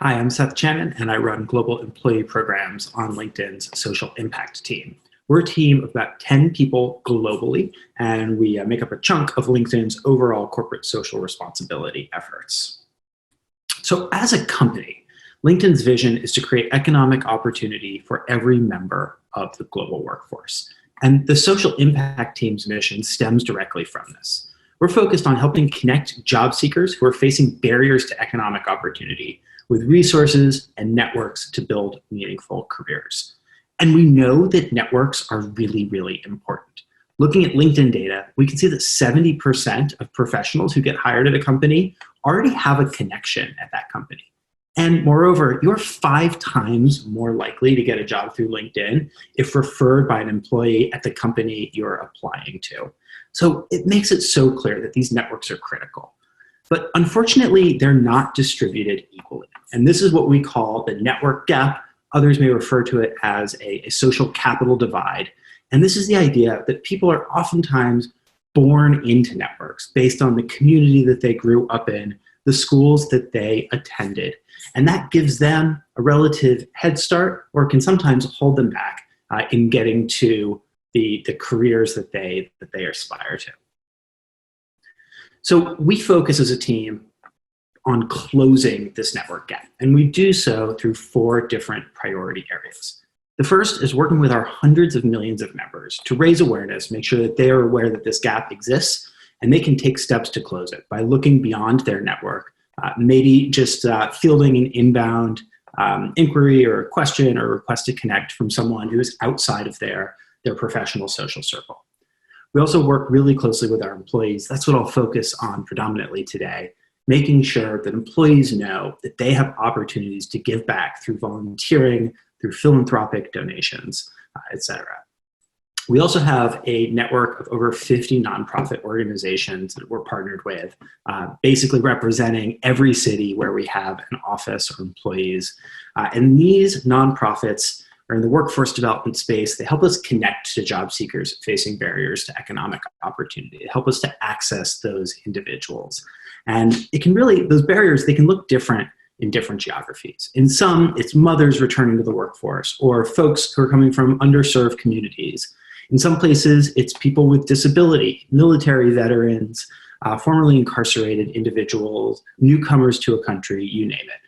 Hi, I'm Seth Channon, and I run global employee programs on LinkedIn's social impact team. We're a team of about 10 people globally, and we make up a chunk of LinkedIn's overall corporate social responsibility efforts. So as a company, LinkedIn's vision is to create economic opportunity for every member of the global workforce. And the social impact team's mission stems directly from this. We're focused on helping connect job seekers who are facing barriers to economic opportunity with resources and networks to build meaningful careers. And we know that networks are really, really important. Looking at LinkedIn data, we can see that 70% of professionals who get hired at a company already have a connection at that company. And moreover, you're 5 times more likely to get a job through LinkedIn if referred by an employee at the company you're applying to. So it makes it so clear that these networks are critical. But unfortunately, they're not distributed equally. And this is what we call the network gap. Others may refer to it as a social capital divide. And this is the idea that people are oftentimes born into networks based on the community that they grew up in, the schools that they attended. And that gives them a relative head start, or can sometimes hold them back in getting to the careers that they aspire to. So we focus as a team on closing this network gap, and we do so through 4 different priority areas. The first is working with our hundreds of millions of members to raise awareness, make sure that they are aware that this gap exists, and they can take steps to close it by looking beyond their network, maybe just fielding an inbound inquiry or a question or request to connect from someone who is outside of their professional social circle. We also work really closely with our employees. That's what I'll focus on predominantly today, making sure that employees know that they have opportunities to give back through volunteering, through philanthropic donations, etc. We also have a network of over 50 nonprofit organizations that we're partnered with, basically representing every city where we have an office or employees. And these nonprofits are in the workforce development space. They help us connect to job seekers facing barriers to economic opportunity. They help us to access those individuals. And it can really, those barriers, they can look different in different geographies. In some, it's mothers returning to the workforce, or folks who are coming from underserved communities. In some places, it's people with disability, military veterans, formerly incarcerated individuals, newcomers to a country, you name it.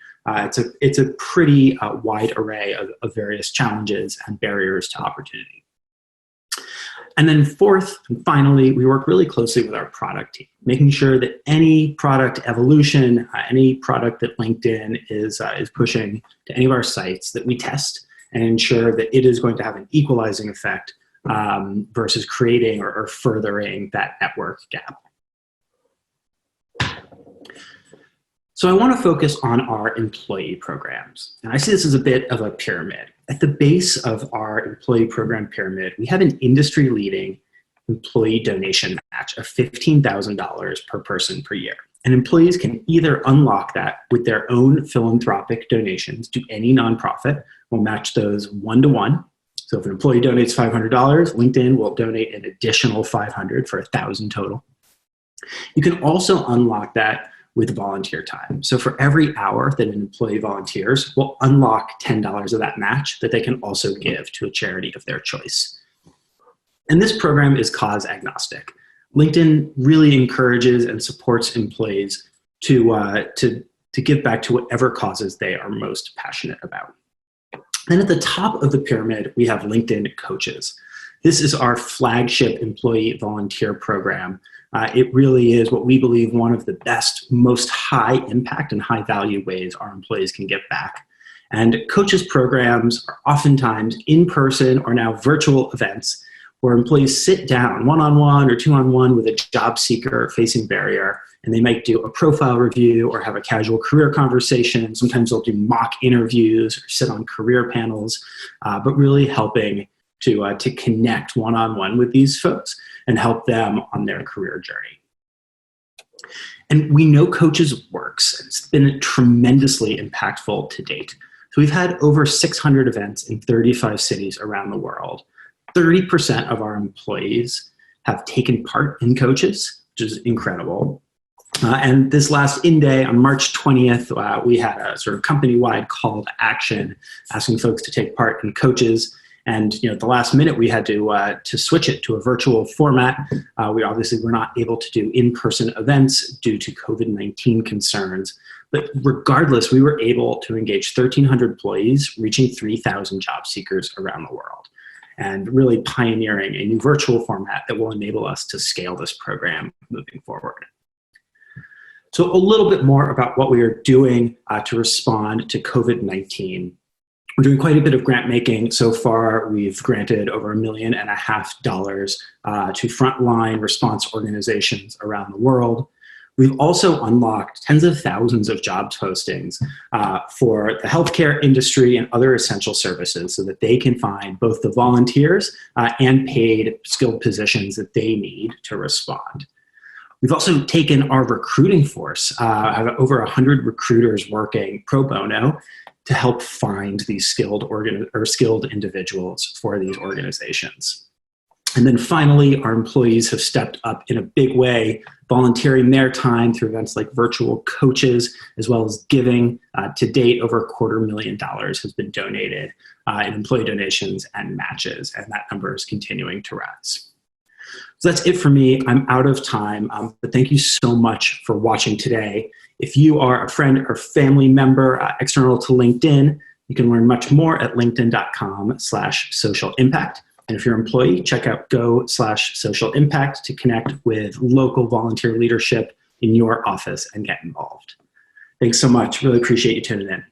It's a pretty wide array of various challenges and barriers to opportunity. And then fourth, and finally, we work really closely with our product team, making sure that any product evolution, any product that LinkedIn is pushing to any of our sites, that we test and ensure that it is going to have an equalizing effect versus creating or furthering that network gap. So I want to focus on our employee programs. And I see this as a bit of a pyramid. At the base of our employee program pyramid, we have an industry-leading employee donation match of $15,000 per person per year. And employees can either unlock that with their own philanthropic donations to any nonprofit. We'll match those 1-to-1. So if an employee donates $500, LinkedIn will donate an additional $500 for $1,000 total. You can also unlock that with volunteer time. So for every hour that an employee volunteers, we'll unlock $10 of that match that they can also give to a charity of their choice. And this program is cause agnostic. LinkedIn really encourages and supports employees to give back to whatever causes they are most passionate about. Then at the top of the pyramid, we have LinkedIn Coaches. This is our flagship employee volunteer program. It really is what we believe one of the best, most high impact and high value ways our employees can give back. And Coaches programs are oftentimes in-person or now virtual events where employees sit down one-on-one or two-on-one with a job seeker facing barrier, and they might do a profile review or have a casual career conversation. Sometimes they'll do mock interviews or sit on career panels, but really helping to connect one-on-one with these folks and help them on their career journey. And we know Coaches works. It's been tremendously impactful to date. So we've had over 600 events in 35 cities around the world. 30% of our employees have taken part in Coaches, which is incredible. And this last In-Day on March 20th, we had a sort of company-wide call to action asking folks to take part in coaches. And at the last minute, we had to switch it to a virtual format. We obviously were not able to do in-person events due to COVID-19 concerns. But regardless, we were able to engage 1,300 employees, reaching 3,000 job seekers around the world, and really pioneering a new virtual format that will enable us to scale this program moving forward. So a little bit more about what we are doing to respond to COVID-19. We're doing quite a bit of grant making. So far, we've granted over $1.5 million to frontline response organizations around the world. We've also unlocked tens of thousands of job postings for the healthcare industry and other essential services so that they can find both the volunteers and paid skilled positions that they need to respond. We've also taken our recruiting force, have over 100 recruiters working pro bono to help find these skilled individuals for these organizations. And then finally, our employees have stepped up in a big way, volunteering their time through events like virtual coaches, as well as giving. To date, over $250,000 has been donated in employee donations and matches, and that number is continuing to rise. So that's it for me. I'm out of time, but thank you so much for watching today. If you are a friend or family member external to LinkedIn, you can learn much more at linkedin.com/social impact. And if you're an employee, check out go/social impact to connect with local volunteer leadership in your office and get involved. Thanks so much. Really appreciate you tuning in.